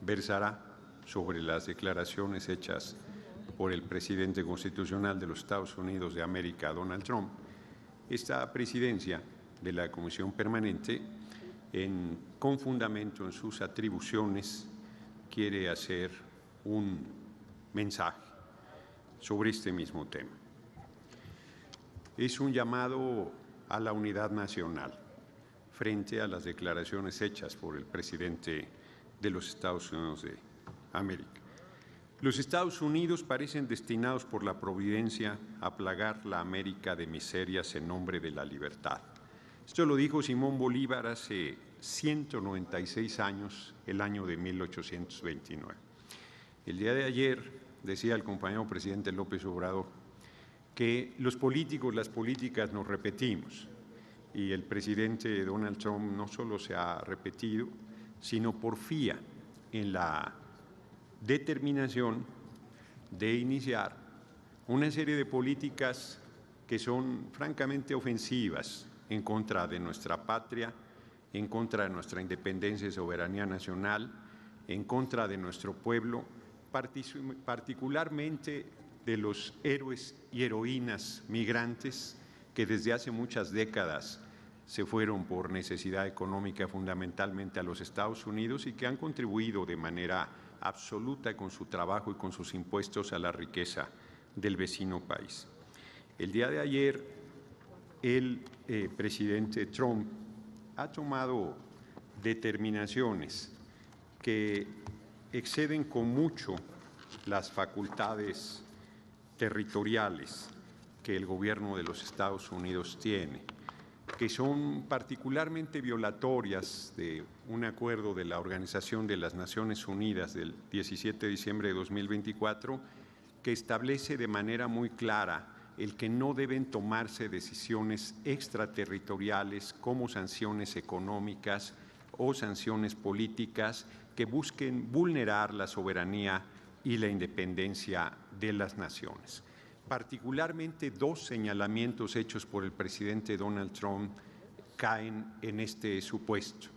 versará sobre las declaraciones hechas por el presidente constitucional de los Estados Unidos de América, Donald Trump. Esta presidencia de la Comisión Permanente, con fundamento en sus atribuciones, quiere hacer un mensaje sobre este mismo tema. Es un llamado a la unidad nacional frente a las declaraciones hechas por el presidente de los Estados Unidos de América. Los Estados Unidos parecen destinados por la providencia a plagar la América de miserias en nombre de la libertad. Esto lo dijo Simón Bolívar hace 196 años, el año de 1829. El día de ayer decía el compañero presidente López Obrador que los políticos, las políticas nos repetimos, y el presidente Donald Trump no solo se ha repetido, sino porfía en la determinación de iniciar una serie de políticas que son francamente ofensivas en contra de nuestra patria, en contra de nuestra independencia y soberanía nacional, en contra de nuestro pueblo, particularmente de los héroes y heroínas migrantes que desde hace muchas décadas se fueron por necesidad económica fundamentalmente a los Estados Unidos y que han contribuido de manera absoluta con su trabajo y con sus impuestos a la riqueza del vecino país. El día de ayer, el presidente Trump ha tomado determinaciones que exceden con mucho las facultades territoriales que el gobierno de los Estados Unidos tiene, que son particularmente violatorias de un acuerdo de la Organización de las Naciones Unidas del 17 de diciembre de 2024, que establece de manera muy clara el que no deben tomarse decisiones extraterritoriales como sanciones económicas o sanciones políticas que busquen vulnerar la soberanía y la independencia de las naciones. Particularmente dos señalamientos hechos por el presidente Donald Trump caen en este supuesto.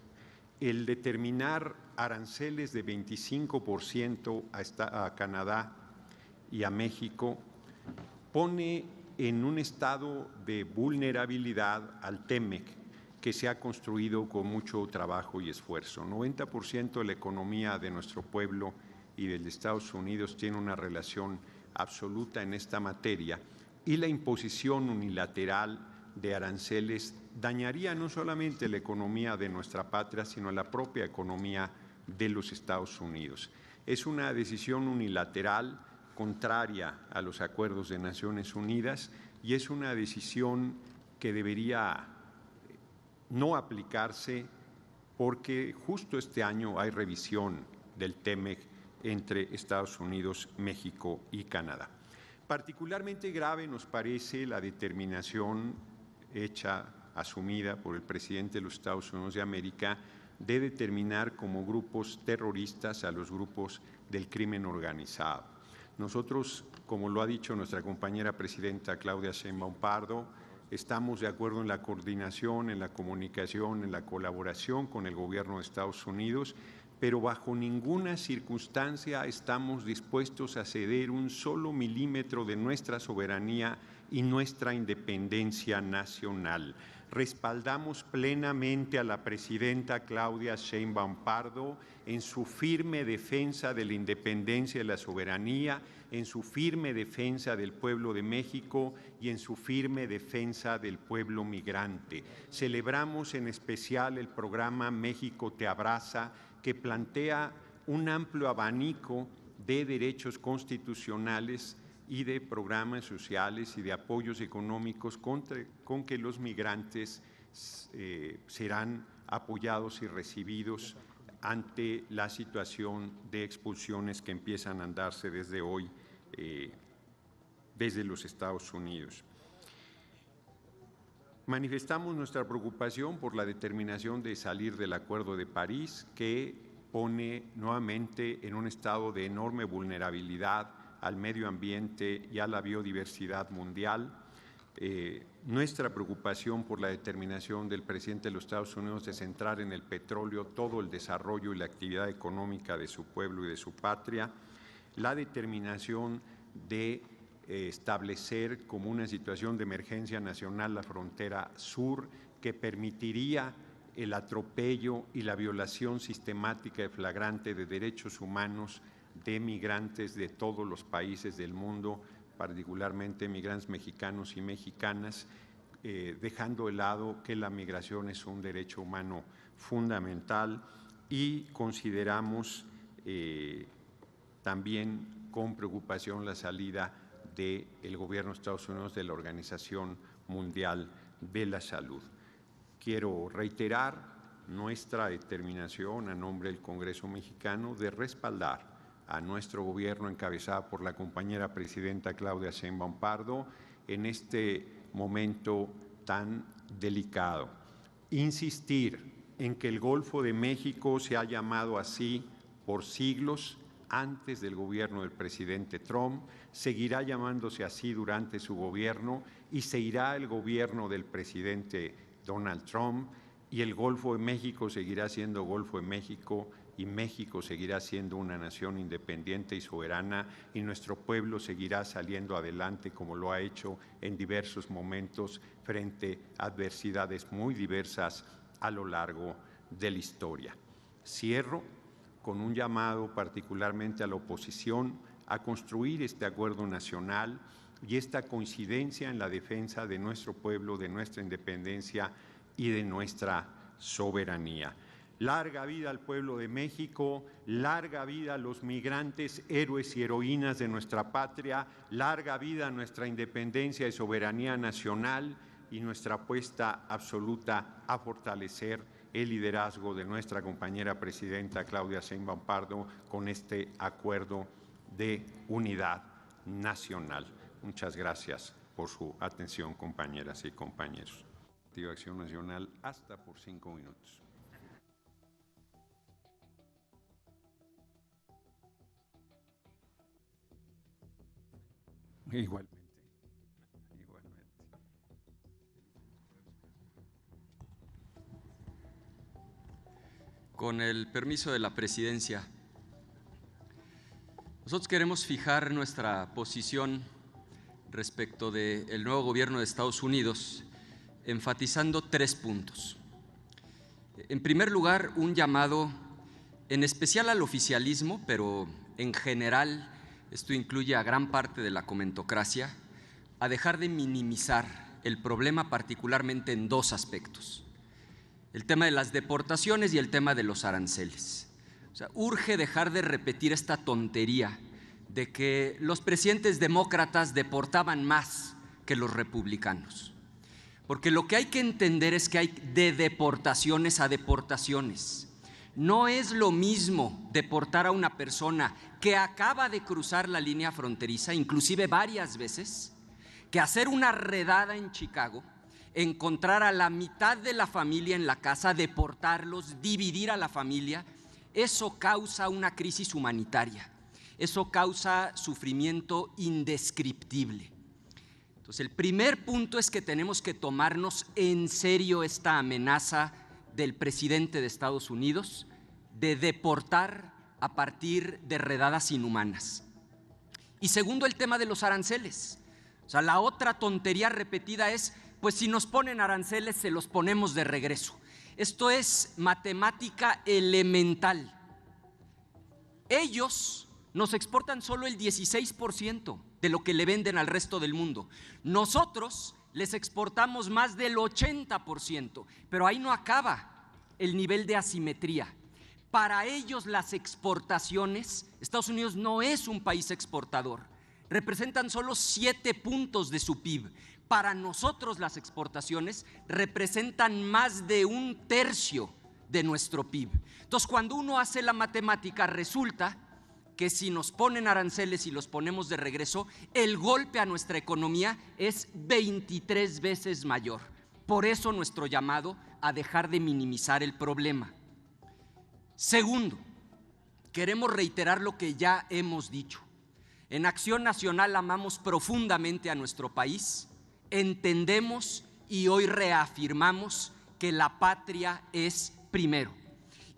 El determinar aranceles de 25% a Canadá y a México pone en un estado de vulnerabilidad al TEMEC, que se ha construido con mucho trabajo y esfuerzo. 90% de la economía de nuestro pueblo y del de Estados Unidos tiene una relación absoluta en esta materia, y la imposición unilateral de aranceles dañaría no solamente la economía de nuestra patria, sino la propia economía de los Estados Unidos. Es una decisión unilateral contraria a los acuerdos de Naciones Unidas y es una decisión que debería no aplicarse porque justo este año hay revisión del TEMEC entre Estados Unidos, México y Canadá. Particularmente grave nos parece la determinación asumida por el presidente de los Estados Unidos de América de determinar como grupos terroristas a los grupos del crimen organizado. Nosotros, como lo ha dicho nuestra compañera presidenta Claudia Sheinbaum Pardo, estamos de acuerdo en la coordinación, en la comunicación, en la colaboración con el gobierno de Estados Unidos, pero bajo ninguna circunstancia estamos dispuestos a ceder un solo milímetro de nuestra soberanía y nuestra independencia nacional. Respaldamos plenamente a la presidenta Claudia Sheinbaum Pardo en su firme defensa de la independencia y la soberanía, en su firme defensa del pueblo de México y en su firme defensa del pueblo migrante. Celebramos en especial el programa México te abraza, que plantea un amplio abanico de derechos constitucionales y de programas sociales y de apoyos económicos con que los migrantes serán apoyados y recibidos ante la situación de expulsiones que empiezan a andarse desde hoy desde los Estados Unidos. Manifestamos nuestra preocupación por la determinación de salir del Acuerdo de París, que pone nuevamente en un estado de enorme vulnerabilidad al medio ambiente y a la biodiversidad mundial. nuestra preocupación por la determinación del presidente de los Estados Unidos de centrar en el petróleo todo el desarrollo y la actividad económica de su pueblo y de su patria, la determinación de establecer como una situación de emergencia nacional la frontera sur, que permitiría el atropello y la violación sistemática y flagrante de derechos humanos de migrantes de todos los países del mundo, particularmente migrantes mexicanos y mexicanas, dejando de lado que la migración es un derecho humano fundamental, y consideramos también con preocupación la salida del gobierno de Estados Unidos de la Organización Mundial de la Salud. Quiero reiterar nuestra determinación a nombre del Congreso mexicano de respaldar a nuestro gobierno encabezado por la compañera presidenta Claudia Sheinbaum Pardo en este momento tan delicado. Insistir en que el Golfo de México se ha llamado así por siglos antes del gobierno del presidente Trump, seguirá llamándose así durante su gobierno y seguirá el gobierno del presidente Donald Trump, y el Golfo de México seguirá siendo Golfo de México y México seguirá siendo una nación independiente y soberana, y nuestro pueblo seguirá saliendo adelante como lo ha hecho en diversos momentos frente a adversidades muy diversas a lo largo de la historia. Cierro con un llamado particularmente a la oposición a construir este acuerdo nacional y esta coincidencia en la defensa de nuestro pueblo, de nuestra independencia y de nuestra soberanía. Larga vida al pueblo de México, larga vida a los migrantes, héroes y heroínas de nuestra patria, larga vida a nuestra independencia y soberanía nacional, y nuestra apuesta absoluta a fortalecer el liderazgo de nuestra compañera presidenta Claudia Sheinbaum Pardo con este acuerdo de unidad nacional. Muchas gracias por su atención, compañeras y compañeros. Acción Nacional, hasta por 5 minutos. Igualmente. Con el permiso de la presidencia, nosotros queremos fijar nuestra posición respecto del nuevo gobierno de Estados Unidos, enfatizando 3 puntos. En primer lugar, un llamado en especial al oficialismo, pero en general esto incluye a gran parte de la comentocracia, a dejar de minimizar el problema, particularmente en 2 aspectos: el tema de las deportaciones y el tema de los aranceles. O sea, urge dejar de repetir esta tontería de que los presidentes demócratas deportaban más que los republicanos. Porque lo que hay que entender es que hay de deportaciones a deportaciones. No es lo mismo deportar a una persona que acaba de cruzar la línea fronteriza, inclusive varias veces, que hacer una redada en Chicago, encontrar a la mitad de la familia en la casa, deportarlos, dividir a la familia. Eso causa una crisis humanitaria, eso causa sufrimiento indescriptible. Entonces, el primer punto es que tenemos que tomarnos en serio esta amenaza del presidente de Estados Unidos de deportar a partir de redadas inhumanas. Y segundo, el tema de los aranceles. O sea, la otra tontería repetida es: pues si nos ponen aranceles, se los ponemos de regreso. Esto es matemática elemental. Ellos nos exportan solo el 16% de lo que le venden al resto del mundo. Nosotros les exportamos más del 80%, pero ahí no acaba el nivel de asimetría. Para ellos las exportaciones, Estados Unidos no es un país exportador, representan solo 7 puntos de su PIB. Para nosotros las exportaciones representan más de 1/3 de nuestro PIB. Entonces, cuando uno hace la matemática, resulta que si nos ponen aranceles y los ponemos de regreso, el golpe a nuestra economía es 23 veces mayor. Por eso nuestro llamado a dejar de minimizar el problema. Segundo, queremos reiterar lo que ya hemos dicho. En Acción Nacional amamos profundamente a nuestro país entendemos y hoy reafirmamos que la patria es primero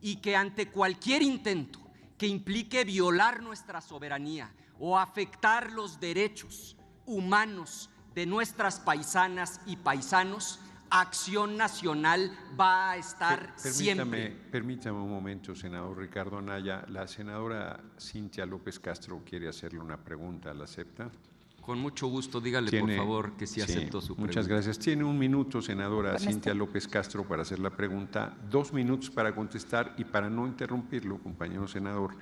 y que ante cualquier intento que implique violar nuestra soberanía o afectar los derechos humanos de nuestras paisanas y paisanos, Acción Nacional va a estar siempre. Permítame un momento, senador Ricardo Anaya. La senadora Cintia López Castro quiere hacerle una pregunta. ¿La acepta? Con mucho gusto, dígale por favor que sí acepto su pregunta. Muchas gracias. Tiene un minuto, senadora Cintia López Castro, para hacer la pregunta, 2 minutos para contestar y para no interrumpirlo, compañero senador,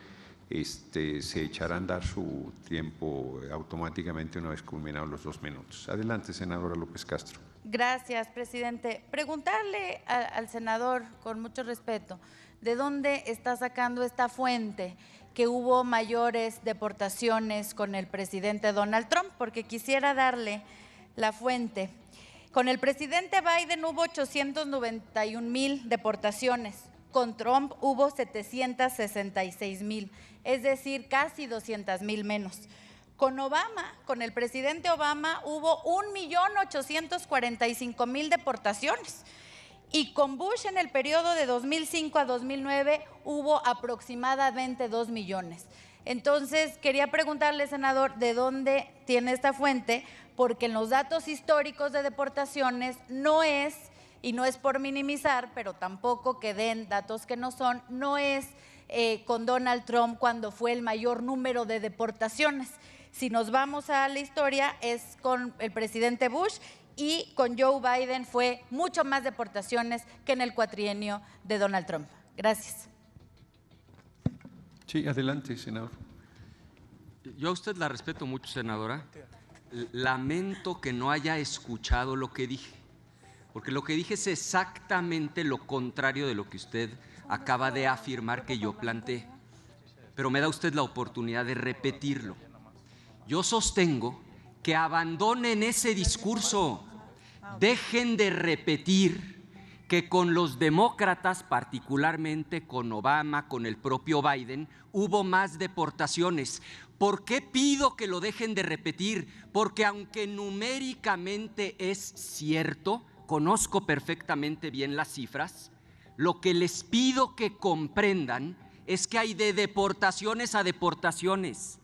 se echará a andar su tiempo automáticamente una vez culminados los 2 minutos. Adelante, senadora López Castro. Gracias, presidente. Preguntarle al senador, con mucho respeto, ¿de dónde está sacando esta fuente que hubo mayores deportaciones con el presidente Donald Trump? Porque quisiera darle la fuente. Con el presidente Biden hubo 891,000 deportaciones, con Trump hubo 766,000, es decir, casi 200,000 menos. Con Obama, con el presidente Obama, hubo 1,845,000 deportaciones. Y con Bush en el periodo de 2005 a 2009 hubo aproximadamente 2 millones. Entonces, quería preguntarle, senador, ¿de dónde tiene esta fuente? Porque en los datos históricos de deportaciones no es, y no es por minimizar, pero tampoco que den datos que no son, no es con Donald Trump cuando fue el mayor número de deportaciones. Si nos vamos a la historia, es con el presidente Bush, y con Joe Biden fue mucho más deportaciones que en el cuatrienio de Donald Trump. Gracias. Sí, adelante, senador. Yo a usted la respeto mucho, senadora. Lamento que no haya escuchado lo que dije, porque lo que dije es exactamente lo contrario de lo que usted acaba de afirmar que yo planteé. Pero me da usted la oportunidad de repetirlo. Yo sostengo que abandonen ese discurso, dejen de repetir que con los demócratas, particularmente con Obama, con el propio Biden, hubo más deportaciones. ¿Por qué pido que lo dejen de repetir? Porque aunque numéricamente es cierto, conozco perfectamente bien las cifras, lo que les pido que comprendan es que hay de deportaciones a deportaciones.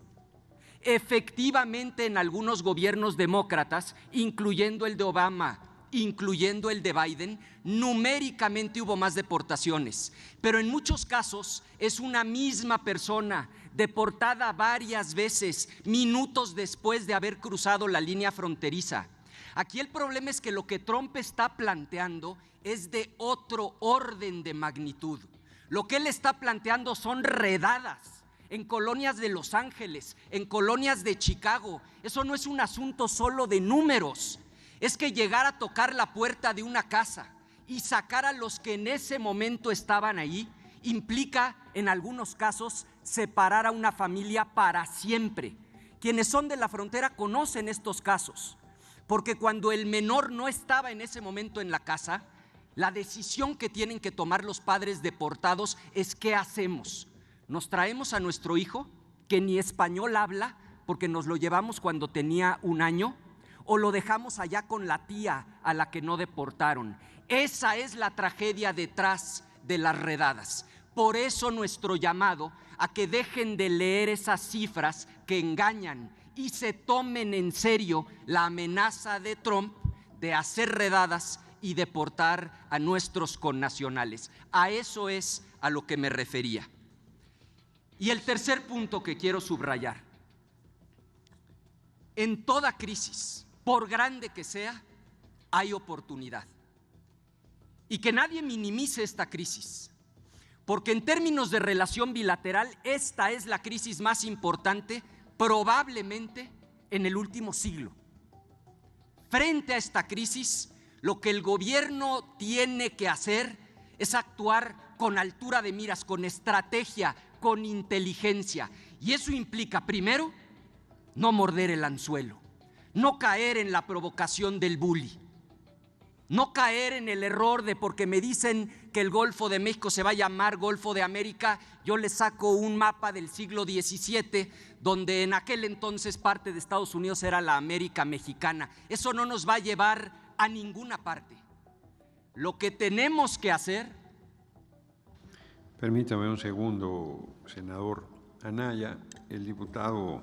Efectivamente, en algunos gobiernos demócratas, incluyendo el de Obama, incluyendo el de Biden, numéricamente hubo más deportaciones, pero en muchos casos es una misma persona deportada varias veces, minutos después de haber cruzado la línea fronteriza. Aquí el problema es que lo que Trump está planteando es de otro orden de magnitud. Lo que él está planteando son redadas en colonias de Los Ángeles, en colonias de Chicago. Eso no es un asunto solo de números, es que llegar a tocar la puerta de una casa y sacar a los que en ese momento estaban ahí implica, en algunos casos, separar a una familia para siempre. Quienes son de la frontera conocen estos casos, porque cuando el menor no estaba en ese momento en la casa, la decisión que tienen que tomar los padres deportados es ¿qué hacemos? ¿Nos traemos a nuestro hijo que ni español habla porque nos lo llevamos cuando tenía 1 año? ¿O lo dejamos allá con la tía a la que no deportaron? Esa es la tragedia detrás de las redadas. Por eso nuestro llamado a que dejen de leer esas cifras que engañan y se tomen en serio la amenaza de Trump de hacer redadas y deportar a nuestros connacionales. A eso es a lo que me refería. Y el tercer punto que quiero subrayar: en toda crisis, por grande que sea, hay oportunidad. Y que nadie minimice esta crisis, porque en términos de relación bilateral, esta es la crisis más importante probablemente en el último siglo. Frente a esta crisis, lo que el gobierno tiene que hacer es actuar con altura de miras, con estrategia, con inteligencia. Y eso implica, primero, no morder el anzuelo, no caer en la provocación del bully. No caer en el error de porque me dicen que el Golfo de México se va a llamar Golfo de América, yo les saco un mapa del siglo XVII, donde en aquel entonces parte de Estados Unidos era la América mexicana. Eso no nos va a llevar a ninguna parte. Lo que tenemos que hacer… Permítame un segundo, senador Anaya. El diputado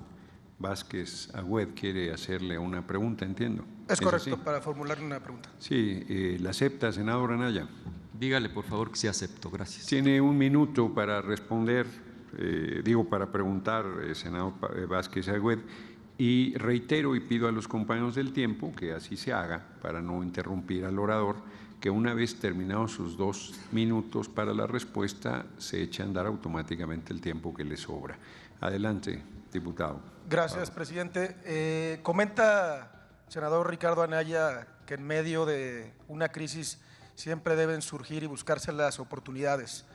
Vázquez Agüed quiere hacerle una pregunta, entiendo. Es correcto, para formularle una pregunta. Sí, ¿la acepta, senador Anaya? Dígale, por favor, que sí acepto. Gracias. Tiene un minuto para responder, para preguntar, senador Vázquez Agüed, y reitero y pido a los compañeros del tiempo que así se haga, para no interrumpir al orador, que una vez terminados sus 2 minutos para la respuesta, se eche a andar automáticamente el tiempo que le sobra. Adelante, diputado. Gracias, presidente. Comenta, senador Ricardo Anaya, que en medio de una crisis siempre deben surgir y buscarse las oportunidades.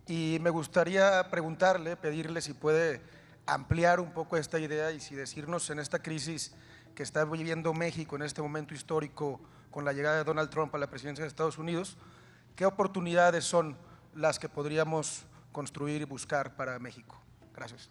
Y me gustaría preguntarle, pedirle si puede ampliar un poco esta idea y si decirnos en esta crisis que está viviendo México en este momento histórico con la llegada de Donald Trump a la presidencia de Estados Unidos, ¿qué oportunidades son las que podríamos construir y buscar para México? Gracias.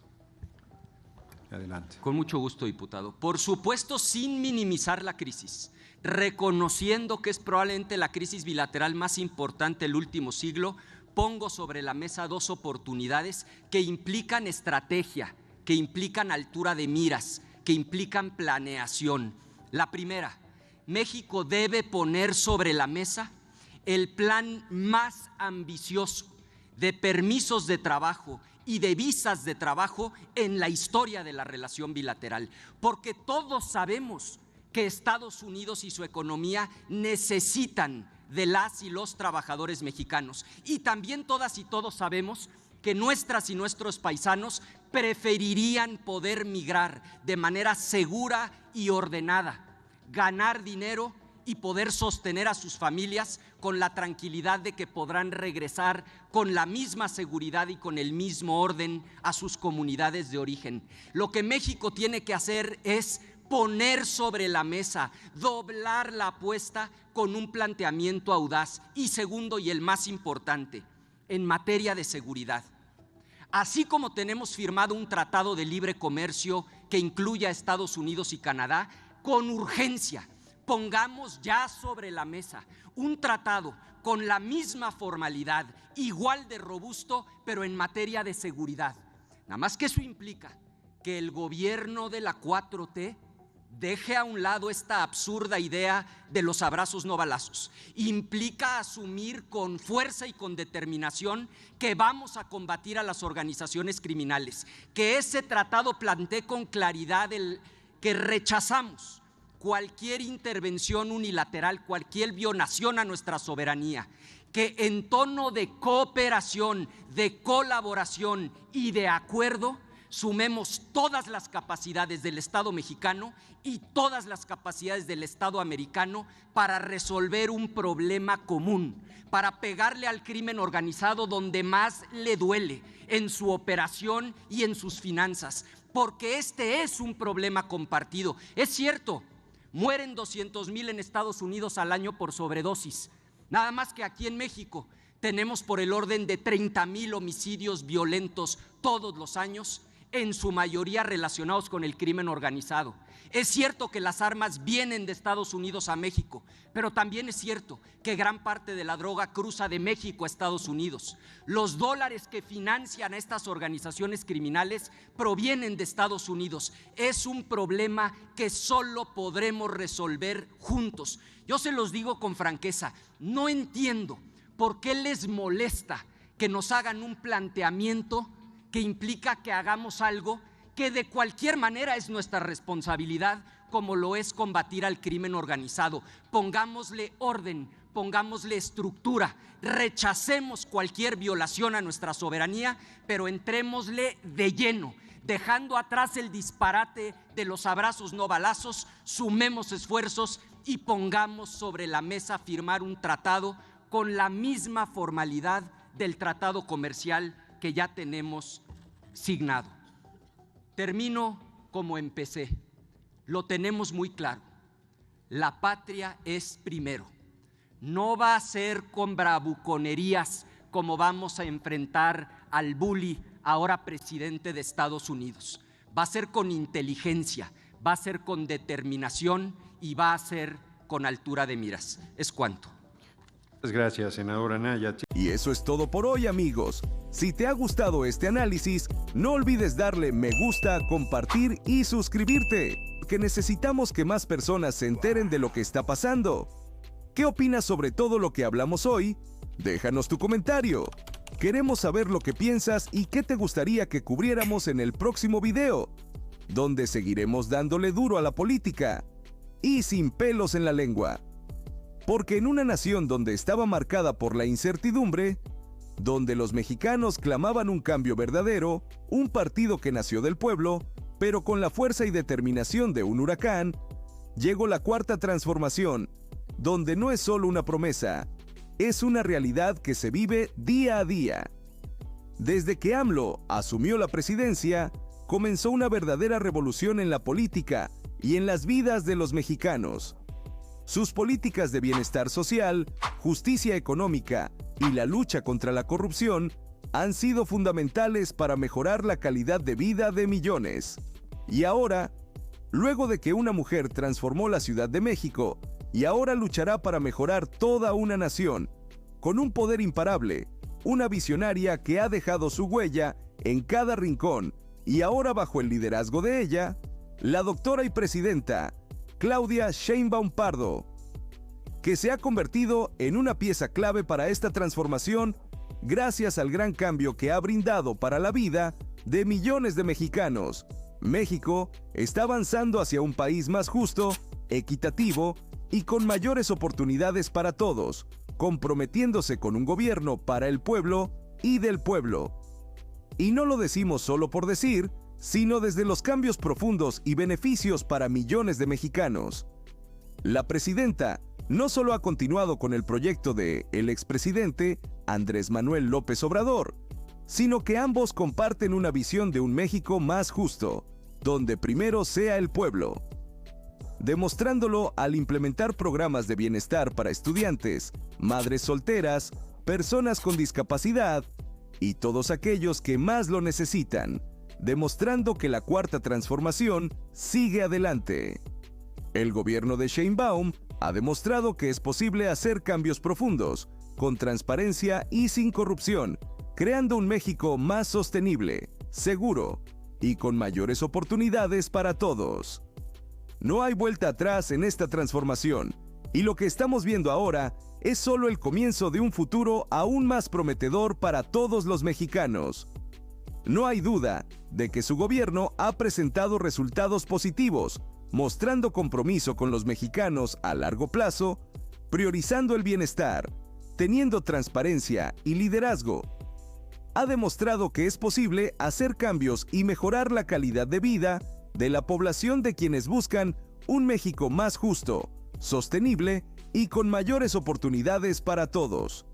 Adelante. Con mucho gusto, diputado. Por supuesto, sin minimizar la crisis, reconociendo que es probablemente la crisis bilateral más importante del último siglo, pongo sobre la mesa 2 oportunidades que implican estrategia, que implican altura de miras, que implican planeación. La primera, México debe poner sobre la mesa el plan más ambicioso de permisos de trabajo y de visas de trabajo en la historia de la relación bilateral, porque todos sabemos que Estados Unidos y su economía necesitan de las y los trabajadores mexicanos, y también todas y todos sabemos que nuestras y nuestros paisanos preferirían poder migrar de manera segura y ordenada, ganar dinero y poder sostener a sus familias con la tranquilidad de que podrán regresar con la misma seguridad y con el mismo orden a sus comunidades de origen. Lo que México tiene que hacer es poner sobre la mesa, doblar la apuesta con un planteamiento audaz. Y segundo, y el más importante, en materia de seguridad. Así como tenemos firmado un tratado de libre comercio que incluya a Estados Unidos y Canadá, con urgencia pongamos ya sobre la mesa un tratado con la misma formalidad, igual de robusto, pero en materia de seguridad. Nada más que eso implica que el gobierno de la 4T deje a un lado esta absurda idea de los abrazos no balazos. Implica asumir con fuerza y con determinación que vamos a combatir a las organizaciones criminales, que ese tratado plantee con claridad que rechazamos cualquier intervención unilateral, cualquier violación a nuestra soberanía, que en tono de cooperación, de colaboración y de acuerdo sumemos todas las capacidades del Estado mexicano y todas las capacidades del Estado americano para resolver un problema común, para pegarle al crimen organizado donde más le duele, en su operación y en sus finanzas, porque este es un problema compartido. Es cierto, mueren 200,000 en Estados Unidos al año por sobredosis, nada más que aquí en México tenemos por el orden de 30,000 homicidios violentos todos los años, en su mayoría relacionados con el crimen organizado. Es cierto que las armas vienen de Estados Unidos a México, pero también es cierto que gran parte de la droga cruza de México a Estados Unidos. Los dólares que financian a estas organizaciones criminales provienen de Estados Unidos. Es un problema que solo podremos resolver juntos. Yo se los digo con franqueza, no entiendo por qué les molesta que nos hagan un planteamiento que implica que hagamos algo que de cualquier manera es nuestra responsabilidad, como lo es combatir al crimen organizado. Pongámosle orden, pongámosle estructura, rechacemos cualquier violación a nuestra soberanía, pero entrémosle de lleno, dejando atrás el disparate de los abrazos no balazos, sumemos esfuerzos y pongamos sobre la mesa firmar un tratado con la misma formalidad del tratado comercial que ya tenemos signado. Termino como empecé. Lo tenemos muy claro. La patria es primero. No va a ser con bravuconerías como vamos a enfrentar al bully, ahora presidente de Estados Unidos. Va a ser con inteligencia, va a ser con determinación y va a ser con altura de miras. Es cuanto. Muchas gracias, senadora Anaya. Y eso es todo por hoy, amigos. Si te ha gustado este análisis, no olvides darle me gusta, compartir y suscribirte, porque necesitamos que más personas se enteren de lo que está pasando. ¿Qué opinas sobre todo lo que hablamos hoy? Déjanos tu comentario. Queremos saber lo que piensas y qué te gustaría que cubriéramos en el próximo video, donde seguiremos dándole duro a la política y sin pelos en la lengua. Porque en una nación donde estaba marcada por la incertidumbre, donde los mexicanos clamaban un cambio verdadero, un partido que nació del pueblo, pero con la fuerza y determinación de un huracán, llegó la Cuarta Transformación, donde no es solo una promesa, es una realidad que se vive día a día. Desde que AMLO asumió la presidencia, comenzó una verdadera revolución en la política y en las vidas de los mexicanos. Sus políticas de bienestar social, justicia económica y la lucha contra la corrupción han sido fundamentales para mejorar la calidad de vida de millones. Y ahora, luego de que una mujer transformó la Ciudad de México y ahora luchará para mejorar toda una nación, con un poder imparable, una visionaria que ha dejado su huella en cada rincón y ahora bajo el liderazgo de ella, la doctora y presidenta Claudia Sheinbaum Pardo, que se ha convertido en una pieza clave para esta transformación gracias al gran cambio que ha brindado para la vida de millones de mexicanos. México está avanzando hacia un país más justo, equitativo y con mayores oportunidades para todos, comprometiéndose con un gobierno para el pueblo y del pueblo. Y no lo decimos solo por decir, sino desde los cambios profundos y beneficios para millones de mexicanos. La presidenta no solo ha continuado con el proyecto de el expresidente Andrés Manuel López Obrador, sino que ambos comparten una visión de un México más justo, donde primero sea el pueblo, demostrándolo al implementar programas de bienestar para estudiantes, madres solteras, personas con discapacidad y todos aquellos que más lo necesitan, demostrando que la Cuarta Transformación sigue adelante. El gobierno de Sheinbaum ha demostrado que es posible hacer cambios profundos, con transparencia y sin corrupción, creando un México más sostenible, seguro y con mayores oportunidades para todos. No hay vuelta atrás en esta transformación, y lo que estamos viendo ahora es solo el comienzo de un futuro aún más prometedor para todos los mexicanos. No hay duda de que su gobierno ha presentado resultados positivos, mostrando compromiso con los mexicanos a largo plazo, priorizando el bienestar, teniendo transparencia y liderazgo. Ha demostrado que es posible hacer cambios y mejorar la calidad de vida de la población de quienes buscan un México más justo, sostenible y con mayores oportunidades para todos.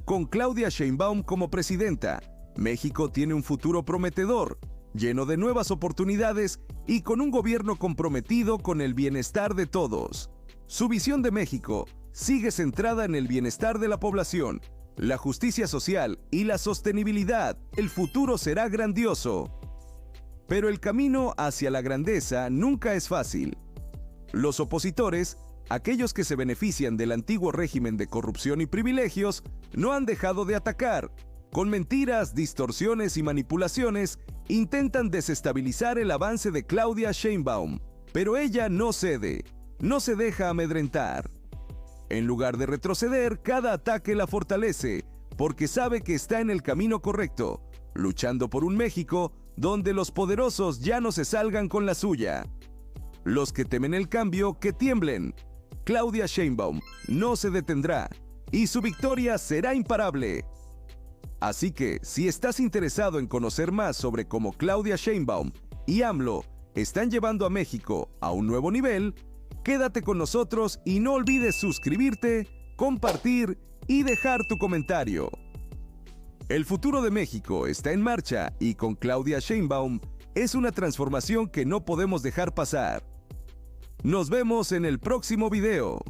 Con Claudia Sheinbaum como presidenta, México tiene un futuro prometedor, lleno de nuevas oportunidades y con un gobierno comprometido con el bienestar de todos. Su visión de México sigue centrada en el bienestar de la población, la justicia social y la sostenibilidad. El futuro será grandioso. Pero el camino hacia la grandeza nunca es fácil. Los opositores, aquellos que se benefician del antiguo régimen de corrupción y privilegios, no han dejado de atacar. Con mentiras, distorsiones y manipulaciones, intentan desestabilizar el avance de Claudia Sheinbaum. Pero ella no cede, no se deja amedrentar. En lugar de retroceder, cada ataque la fortalece, porque sabe que está en el camino correcto, luchando por un México donde los poderosos ya no se salgan con la suya. Los que temen el cambio, que tiemblen. Claudia Sheinbaum no se detendrá, y su victoria será imparable. Así que, si estás interesado en conocer más sobre cómo Claudia Sheinbaum y AMLO están llevando a México a un nuevo nivel, quédate con nosotros y no olvides suscribirte, compartir y dejar tu comentario. El futuro de México está en marcha y con Claudia Sheinbaum es una transformación que no podemos dejar pasar. Nos vemos en el próximo video.